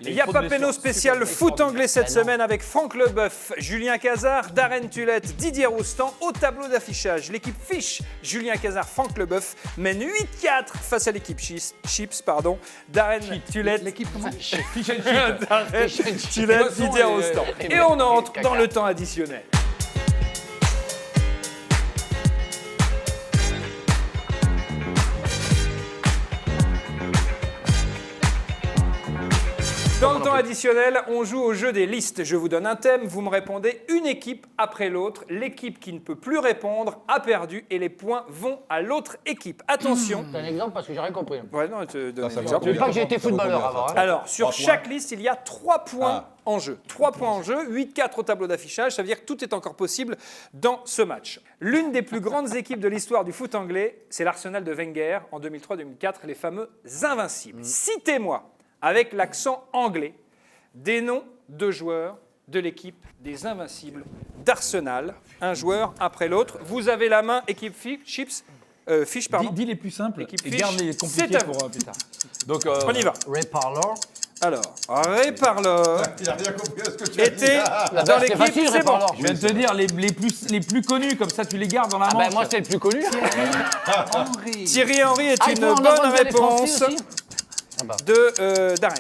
Il n'y a pas Péno spécial foot anglais cette semaine avec Franck Leboeuf, Julien Cazard, Darren Tulette, Didier Roustan. Au tableau d'affichage, l'équipe Fish, Julien Cazard, Franck Leboeuf mène 8-4 face à l'équipe Chips. Darren Tulette, l'équipe comment Fish and Chips. Darren Tulette, Didier Roustan. Et on entre dans le temps additionnel. Dans le temps additionnel, on joue au jeu des listes. Je vous donne un thème, vous me répondez une équipe après l'autre. L'équipe qui ne peut plus répondre a perdu et les points vont à l'autre équipe. Attention. C'est un exemple parce que j'ai rien compris. Ouais, non, te donne un ça exemple. Tu veux pas que j'ai été footballeur avant, hein? Alors, sur chaque liste, il y a 3 points en jeu. 3 points en jeu, 8-4 au tableau d'affichage. Ça veut dire que tout est encore possible dans ce match. L'une des plus grandes équipes de l'histoire du foot anglais, c'est l'Arsenal de Wenger en 2003-2004, les fameux Invincibles. Citez-moi, avec l'accent anglais, des noms de joueurs de l'équipe des Invincibles d'Arsenal. Un joueur après l'autre. Vous avez la main, équipe Fish, pardon. Dis les plus simples Équipe et Fish, garde les c'est compliqués à vous. pour plus tard. Donc, On y va. Ray Parlour. Alors, Ray Parlour Il a rien compris à ce que tu as dit. était dans l'équipe, facile, c'est Ray bon. Parlour. je viens de te dire les plus connus, comme ça tu les gardes dans la Ah manche. ben moi c'est le plus connu. Thierry Henry est Ah, il une faut en bonne avoir des réponse Français aussi. Ah bah. de Darren.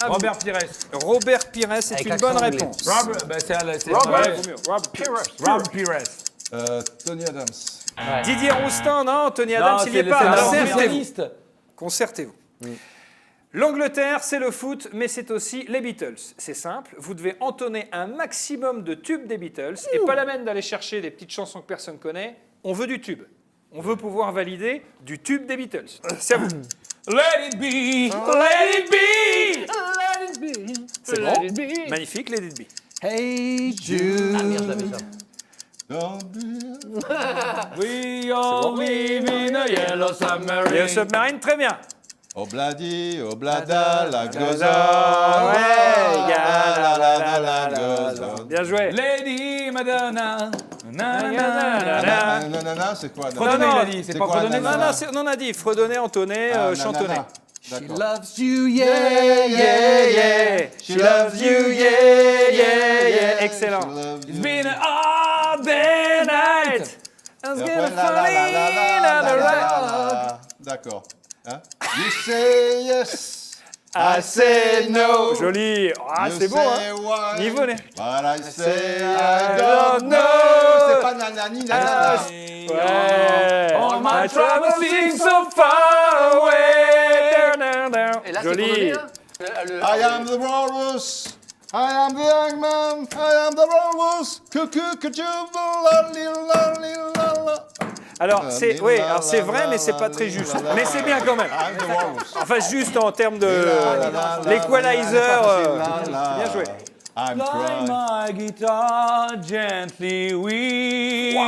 À vous. Robert Pires. Robert Pires est Avec une l'accent bonne anglais. réponse. Robert, bah, c'est Robert. ouais. Robert Pires. Robert Pires. Tony Adams. Didier Roustan, non, Tony Adams, il n'y est c'est pas. la Concertez-vous. spécialiste. Concertez-vous. L'Angleterre, c'est le foot, mais c'est aussi les Beatles. C'est simple, vous devez entonner un maximum de tubes des Beatles, et pas la peine d'aller chercher des petites chansons que personne ne connaît. On veut du tube. On veut pouvoir valider du tube des Beatles. C'est à vous. Let it be, let it be. C'est Let bon. it be. Magnifique, Let It Be. Hey Jude. Ah merde, j'avais ça. Don't be- We all live in a yellow submarine. Et le Submarine, très bien. Obladi, oblada, la goza. Ouais, la goza. Bien joué. Lady Madonna. Na, na, na, Na, na. na. Nanana, c'est quoi? Fredonner, Non, il non. a dit. C'est C'est pas quoi, fredonner. nanana? Non, non, on en a dit. Fredonner, entonner, chantonner. D'accord. Loves you, yeah, yeah, yeah. She loves you, yeah, yeah, yeah. Excellent. It's been a hard day night. Let's Et get après, a falling on the right. D'accord. Hein? You say yes. I say no. Joli. Ah, You c'est beau, say hein. why. Niveau, né. But I say I I don't don't know. know. C'est pas nanani, nanana. Ouais. All my My troubles troubles seem seem so far away. Down, down. Et là c'est pour Joli. donner, hein. I am the walrus. I am the hangman. I am the walrus. Alors, c'est oui, alors c'est vrai, mais c'est pas très juste. Mais c'est bien quand même. I'm the walrus. Enfin, juste en termes de l'équalizer. Bien joué. I'm Play crying. my guitar gently whisper.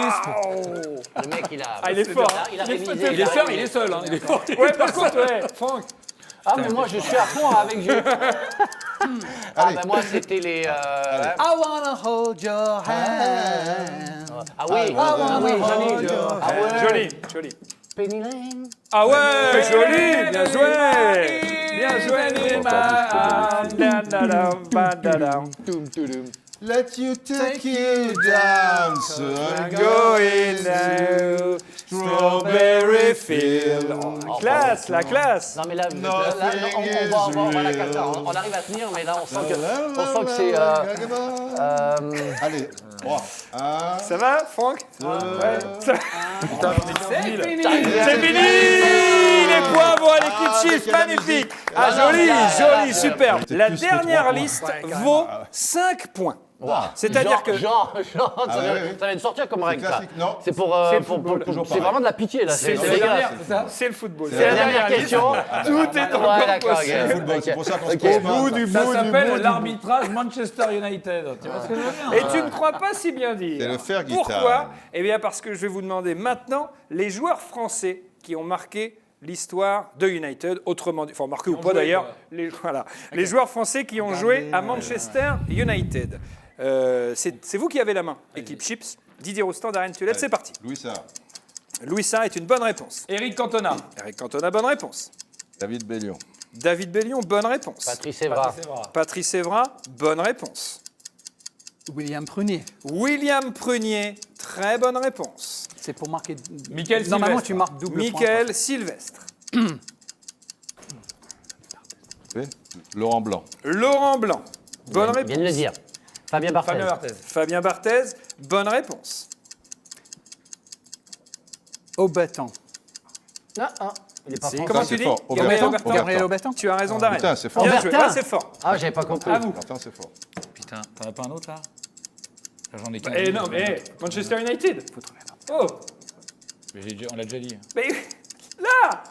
Le mec il a. Ah, il est fort. Il a révisé. Il est seul, il est seul. Hein. Il est fort. Ouais, par contre, ouais, Franck. Ah mais moi je suis à fond avec Jules. Ah ben moi c'était les. I wanna hold your hand. Ah oui. Ah oui, joli. Ah ouais. Joli, joli. Penny Lane. Ah ouais, joli, bien joué. Bien joué. Toum, toum. Let you take you down, so I'm Going now, strawberry field. Oh, classe, la classe. Non mais là, on va la casser. On arrive à tenir, mais là on sent que c'est. Allez, 3, 1, Ça va, Franck? Ouais. C'est fini. C'est fini. Les points vont à l'équipe Chief, magnifique. Ah, joli, joli, superbe. La dernière liste vaut 5 points. C'est-à-dire que... Genre, Ah ouais, ça vient de sortir comme règle, ça. classique, non. C'est pour. C'est le football, C'est vraiment de la pitié, là. C'est dégueulasse. C'est le football. C'est la dernière question. Tout est encore Ouais, d'accord, possible. ok. football, c'est pour ça qu'on se Ok. pose pas. Ça s'appelle l'arbitrage Manchester United. Tu vois ce que je veux dire? Et tu ne crois pas si bien dire. C'est le fer guitare. Pourquoi? Eh bien parce que je vais vous demander maintenant les joueurs français qui ont marqué l'histoire de United, autrement dit, enfin marqué ou pas joué, d'ailleurs, quoi. voilà, les joueurs français qui ont joué à Manchester United. C'est vous qui avez la main, équipe Chips. Didier Roustan, Darren Tulette, c'est parti. Louis Sarr, Louis Sarr est une bonne réponse. Eric Cantona. Eric Cantona, bonne réponse. David Bellion, David Bellion, bonne réponse. Patrice Evra. Patrice Evra, bonne réponse. William Prunier. William Prunier, très bonne réponse. C'est pour marquer. Mickaël Normalement, Sylvestre. tu marques double point. Mickaël Sylvestre. Laurent Blanc. Laurent Blanc, bonne réponse. Viens de le dire. Fabien Barthez. Fabien Barthez. Fabien Barthez, bonne réponse. Aubertan. Il est pas Si. français. Comment Ça, tu c'est dis fort. Gabriel Aubertan. Aubertan. Gabriel Aubertan. Tu as raison d'arrêt. Putain, c'est fort. Bien joué. Aubertin. Ouais, c'est fort. Ah, j'avais pas compris. Aubertin, c'est fort. Putain, t'en as pas un autre là? Là, j'en ai qu'un. Eh non, mais Manchester United. Oh, Mais on l'a déjà dit. mais là,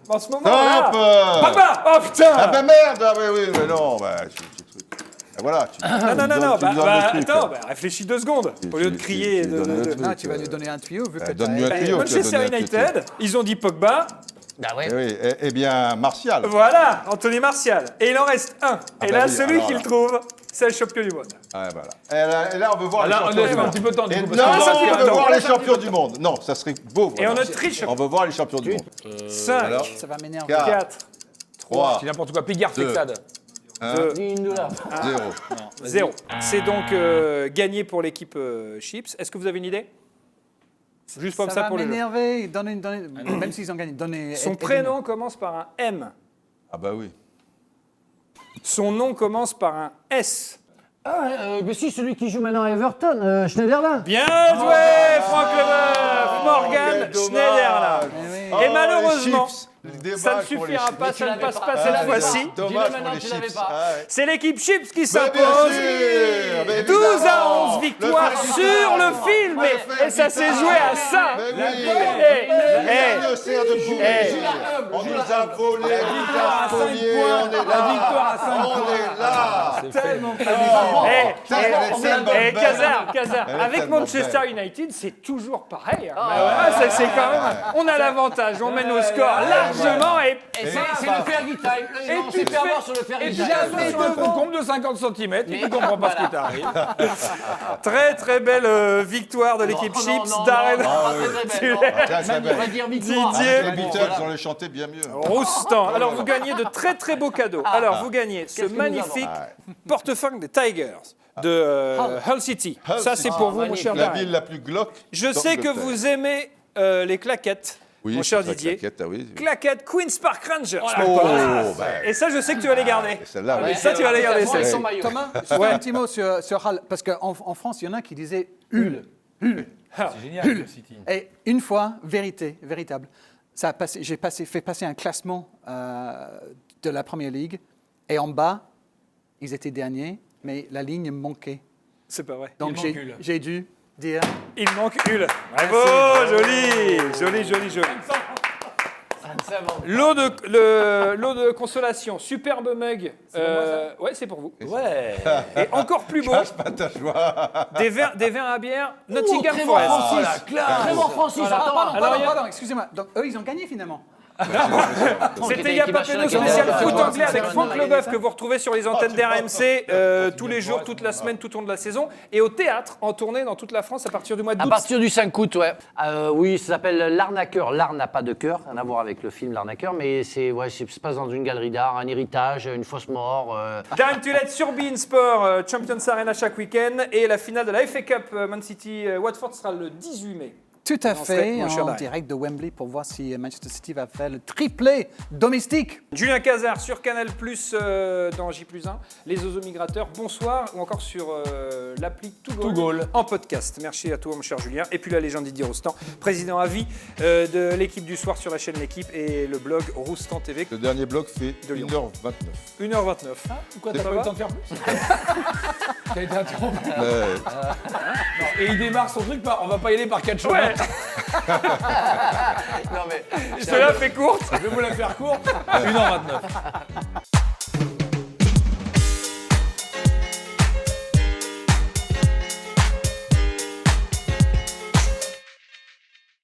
en ce moment Top là. Pogba. Oh putain. Ah ben merde. Ah oui, mais non. Petit truc. Et voilà. Non, tu me donnes le truc, attends, là. réfléchis 2 secondes. Au lieu de crier. tu donnes le truc. Ah, tu vas lui donner un tuyau vu que Donne-lui un t'as- tuyau. tu as Manchester donné un United, ils ont dit Pogba. Bah ouais. Eh oui, eh bien, Martial. Voilà, Anthony Martial. Et il en reste un. Et bah là, oui, celui alors qui là. le trouve, c'est le champion du monde. Ah, voilà. Et là, on veut voir les Là, on champions laisse du un monde. petit peu de temps du Et coup. non, parce que- ça, c'est on pas veut temps. voir On les laisse un petit champions peu de du monde. Non, ça serait beau. Et on voilà. ne triche On pas. veut voir les champions du monde. 5, alors. Ça va m'énerver. 4, 3, C'est n'importe quoi. Pigard, Deux. Texade. 0. 0. C'est donc gagné pour l'équipe Chips. Est-ce que vous avez une idée? Juste comme ça va pour le jeu. m'énerver. Même s'ils ont gagné, donnez. Son prénom commence par un M. Ah bah oui. Son nom commence par un S. Mais si, celui qui joue maintenant à Everton, Schneiderlin. Bien joué, Franck Leboeuf, Morgan quel dommage. Schneiderlin. Oh, Et malheureusement, les chips. Le débat ça ne pour les suffira chips. pas, ça ne l'avais passe pas. pas Ah, cette l'avais fois-ci. pas. Dommage Dis-le pour maintenant les que tu l'avais chips. pas. Ah ouais. C'est l'équipe Chips qui Mais s'impose. bien sûr, mais 12 à évidemment. 11 victoires Le fait sur le vital. film. Le fait Et ça s'est vital. joué à ça. Mais oui. Eh, Le sert de courir. On nous a volé, on nous a spoliés, on est là. La victoire à 5 On est là. Tellement Kazar, Elle est avec tellement Manchester belle. United, c'est toujours pareil. Hein. C'est quand même. On a l'avantage, on mène au score largement et Et c'est le Fergie time. On s'est fait avoir sur le Fergie time. Jamais devant. Comble de 50 cm, tu ne comprends pas ce qui t'arrive. très très belle victoire de l'équipe Chips. Darren Très On va dire victoire. Didier Les Beatles, on les chantait bien mieux. Roustan. Alors vous gagnez de très très beaux cadeaux. Alors vous gagnez ce Qu'est-ce que nous magnifique avons portefeuille des Tigers de Hull City. Ça c'est pour vous, mon cher La Darren. ville la plus glauque. Je sais que d'Angleterre. vous aimez les claquettes, Oui, mon cher c'est la Didier. claquette, ah oui. Claquettes Queen's Park Rangers. Oh, mon pote. bah, Et ça, je sais que tu vas les garder. celle-là, oui. Ça, tu vas les garder. Ils celle-là. sont maillots. Thomas, je fais un petit mot sur Hull, parce qu'en France, il y en a qui disaient Hull. C'est génial, le City. Et une fois, véritable, j'ai fait passer un classement de la Première Ligue, et en bas, ils étaient derniers, mais la ligne manquait. C'est pas vrai. Donc manque Hull. j'ai dû dire Il manque Hull. Bravo, joli. Lot de consolation, superbe mug. Ouais, c'est pour vous. Ouais. Et encore plus beau, Cache pas ta joie. des verres à bière Nottingham très bon Forest. Francis. la classe. Très bon Francis. Pardon, excusez-moi. Donc eux, ils ont gagné finalement. C'était Yapapeno spécial foot anglais avec Franck Leboeuf que vous retrouvez sur les antennes d'RMC tous les jours, toute la semaine, tout au long de la saison. Et au théâtre, en tournée dans toute la France à partir du mois À d'août. partir du 5 août, ouais. Oui, ça s'appelle L'Arnaqueur. L'art n'a pas de cœur, rien à voir avec le film L'Arnaqueur, mais ça se passe dans une galerie d'art, un héritage, une fausse mort. Darren Tulette sur beIN Sport, Champions Arena chaque week-end. Et la finale de la FA Cup Man City Watford sera le 18 mai. Tout à serait, fait, mon cher en Darren. direct de Wembley pour voir si Manchester City va faire le triplé domestique. Julien Cazard sur Canal+, dans J+1, Les Oiseaux Migrateurs, bonsoir, ou encore sur l'appli Tougol en podcast. Merci à toi, mon cher Julien. Et puis la légende Didier Roustan, président à vie de l'équipe du soir sur la chaîne L'équipe et le blog Roustan TV, Le dernier bloc fait De Lyon. 1h29. 1h29. Pourquoi C'est t'as pas pas eu le grave. temps de faire plus T'as été interrompu. Ouais. Et il démarre son truc par on va pas y aller par 4 chemins. Ouais, Non mais. cela fait courte. Je vais vous la faire courte. 1h29.